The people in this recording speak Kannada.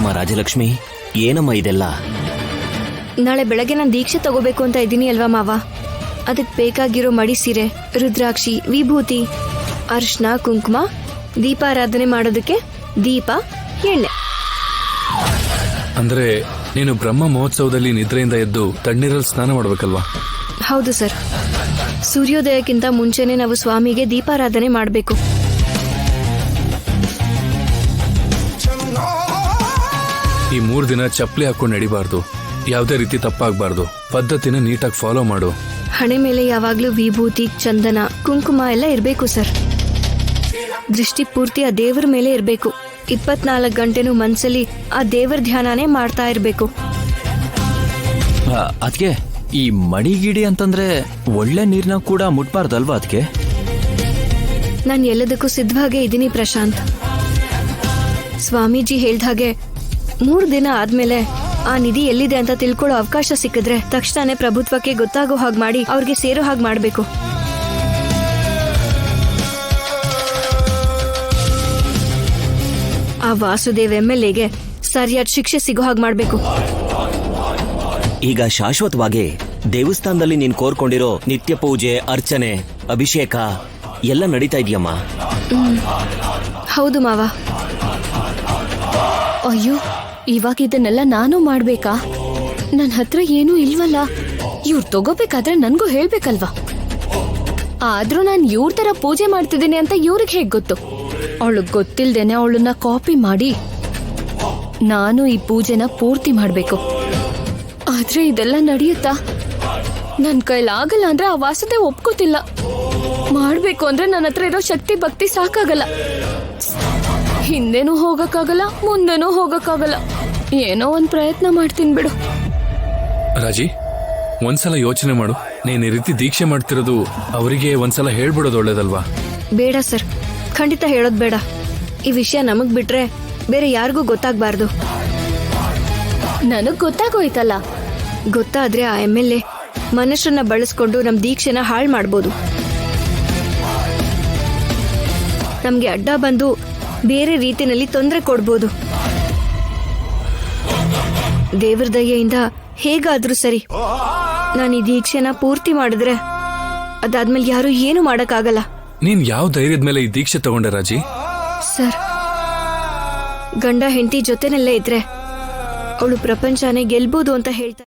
ಅಮ್ಮ ರಾಜಲಕ್ಷ್ಮಿ, ಏನಮ್ಮ ಇದೆಲ್ಲ? ನಾಳೆ ಬೆಳಗ್ಗೆ ನಾನು ದೀಕ್ಷೆ ತಗೋಬೇಕು ಅಂತ ಇದ್ದೀನಿ ಅಲ್ವಾ ಮಾವ? ಅದಕ್ಕೆ ಬೇಕಾಗಿರೋ ಮಡಿ ಸೀರೆ, ರುದ್ರಾಕ್ಷಿ, ವಿಭೂತಿ, ಅರ್ಶನ, ಕುಂಕುಮ, ದೀಪಾರಾಧನೆ ಮಾಡೋದಕ್ಕೆ ದೀಪ, ಎಣ್ಣೆ. ಅಂದ್ರೆ ನೀನು ಬ್ರಹ್ಮ ಮಹೋತ್ಸವದಲ್ಲಿ ನಿದ್ರೆಯಿಂದ ಎದ್ದು ತಣ್ಣೀರಲ್ಲಿ ಸ್ನಾನ ಮಾಡ್ಬೇಕಲ್ವಾ? ಹೌದು ಸರ್. ಸೂರ್ಯೋದಯಕ್ಕಿಂತ ಮುಂಚೆನೆ ನಾವು ಸ್ವಾಮಿಗೆ ದೀಪಾರಾಧನೆ ಮಾಡಬೇಕು. ಈ 3 ದಿನ ಚಪ್ಪಲಿ ಹಾಕೊಂಡು ನಡಿಬಾರ್ದು. ಯಾವುದೇ ರೀತಿ ತಪ್ಪಾಗಬಾರ್ದು. ಪದ್ಧತಿನ ನೀಟಾಗಿ ಫಾಲೋ ಮಾಡು. ಹಣೆ ಮೇಲೆ ಯಾವಾಗ್ಲೂ ವಿಭೂತಿ, ಚಂದನ, ಕುಂಕುಮ ಎಲ್ಲ ಇರಬೇಕು ಸರ್. ದೃಷ್ಟಿ ಪೂರ್ತಿ ಆ ದೇವರ ಮೇಲೆ ಇರಬೇಕು. 24 ಗಂಟೆನೂ ಮನ್ಸಲ್ಲಿ ಆ ದೇವರ ಧ್ಯಾನನೇ ಮಾಡ್ತಾ ಇರಬೇಕು. ಅದಕ್ಕೆ ಈ ಮಡಿಗಿಡಿ ಅಂತಂದ್ರೆ ಒಳ್ಳೆ ನೀರ್ನ ಕೂಡ ಮುಟ್ಬಾರ್ದಲ್ವಾ? ಅದಕ್ಕೆ ನಾನು ಎಲ್ಲದಕ್ಕೂ ಸಿದ್ಧವಾಗೇ ಇದ್ದೀನಿ ಪ್ರಶಾಂತ್. ಸ್ವಾಮೀಜಿ ಹೇಳ್ದ ಹಾಗೆ 3 ದಿನ ಆದ್ಮೇಲೆ ಆ ನಿಧಿ ಎಲ್ಲಿದೆ ಅಂತ ತಿಳ್ಕೊಳ್ಳೋ ಅವಕಾಶ ಸಿಕ್ಕಿದ್ರೆ ತಕ್ಷಣನೇ ಪ್ರಭುತ್ವಕ್ಕೆ ಗೊತ್ತಾಗೋ ಹಾಗೆ ಮಾಡಿ ಅವ್ರಿಗೆ ಸೇರೋ ಹಾಗೆ ಮಾಡಬೇಕು. ಆ ವಾಸುದೇವ್ MLAಗೆ ಸರಿಯಾದ ಶಿಕ್ಷೆ ಸಿಗೋ ಹಾಗೆ ಮಾಡಬೇಕು. ಈಗ ಶಾಶ್ವತವಾಗಿ ದೇವಸ್ಥಾನದಲ್ಲಿ ನೀನ್ ಕೋರ್ಕೊಂಡಿರೋ ನಿತ್ಯ ಪೂಜೆ, ಅರ್ಚನೆ, ಅಭಿಷೇಕ ಎಲ್ಲ ನಡೀತಾ ಇದೆಯಮ್ಮ? ಹೌದು ಮಾವ. ಅಯ್ಯೋ, ಇವಾಗ ಇದನ್ನೆಲ್ಲ ನಾನು ಮಾಡ್ಬೇಕಾ? ನನ್ನ ಹತ್ರ ಏನೂ ಇಲ್ವಲ್ಲ. ಇವ್ರು ತಗೋಬೇಕಾದ್ರೆ ನನ್ಗೂ ಹೇಳ್ಬೇಕಲ್ವಾ? ಆದ್ರೂ ನಾನು ಇವ್ರ ತರ ಪೂಜೆ ಮಾಡ್ತಿದ್ದೀನಿ ಅಂತ ಇವ್ರಿಗೆ ಹೇಗ್ ಗೊತ್ತು? ಅವಳಿಗೆ ಗೊತ್ತಿಲ್ದೇನೆ ಅವಳನ್ನ ಕಾಪಿ ಮಾಡಿ ನಾನು ಈ ಪೂಜೆನ ಪೂರ್ತಿ ಮಾಡ್ಬೇಕು. ಆದ್ರೆ ಇದೆಲ್ಲ ನಡೆಯುತ್ತಾ? ನನ್ ಕೈಲಾಗಲ್ಲ ಅಂದ್ರೆ ಆ ವಾಸದೆ ಒಪ್ಕೋತಿಲ್ಲ. ಮಾಡ್ಬೇಕು ಅಂದ್ರೆ ನನ್ನ ಹತ್ರ ಇರೋ ಶಕ್ತಿ ಭಕ್ತಿ ಸಾಕಾಗಲ್ಲ. ಹಿಂದೆನೂ ಹೋಗಕ್ಕಾಗಲ್ಲ, ಮುಂದೆನೂ ಹೋಗಕ್ಕಾಗಲ್ಲ. ಏನೋ ಒಂದ್ ಪ್ರಯತ್ನ ಮಾಡ್ತೀನಿ ಬಿಡು. ರಾಜಿ, ಒಂದ್ಸಲ ಯೋಚನೆ ಮಾಡು. ನೀನ್ ಈ ರೀತಿ ದೀಕ್ಷೆ ಮಾಡ್ತಿರೋದು ಅವರಿಗೆ ಒಂದ್ಸಲ ಹೇಳ್ಬಿಡೋದು ಒಳ್ಳೇದಲ್ವಾ? ಬೇಡ ಸರ್, ಖಂಡಿತ ಹೇಳೋದ್ ಬೇಡ. ಈ ವಿಷಯ ನಮಗ್ ಬಿಟ್ರೆ ಬೇರೆ ಯಾರಿಗೂ ಗೊತ್ತಾಗ್ಬಾರ್ದು. ನನಗ್ ಗೊತ್ತಾಗೋಯ್ತಲ್ಲ. ಗೊತ್ತಾದ್ರೆ ಆ MLA ಮನುಷ್ಯರನ್ನ ಬಳಸ್ಕೊಂಡು ನಮ್ ದೀಕ್ಷೆನ ಹಾಳು ಮಾಡ್ಬೋದು. ನಮ್ಗೆ ಅಡ್ಡ ಬಂದು ಬೇರೆ ರೀತಿನಲ್ಲಿ ತೊಂದರೆ ಕೊಡ್ಬೋದು. ದೇವ್ರ ದಯೆಯಿಂದ ಹೇಗಾದ್ರೂ ಸರಿ ನಾನು ಈ ದೀಕ್ಷೆನ ಪೂರ್ತಿ ಮಾಡಿದ್ರೆ ಅದಾದ್ಮೇಲೆ ಯಾರು ಏನು ಮಾಡಕ್ಕಾಗಲ್ಲ. ನೀನ್ ಯಾವ ಧೈರ್ಯದ ಮೇಲೆ ಈ ದೀಕ್ಷೆ ತಗೊಂಡೆ ರಾಜಿ? ಸರ್, ಗಂಡ ಹೆಂಡತಿ ಜೊತೆನಲ್ಲೇ ಇದ್ರೆ ಅವಳು ಪ್ರಪಂಚನೇ ಗೆಲ್ಬೋದು ಅಂತ ಹೇಳ್ತಾರೆ.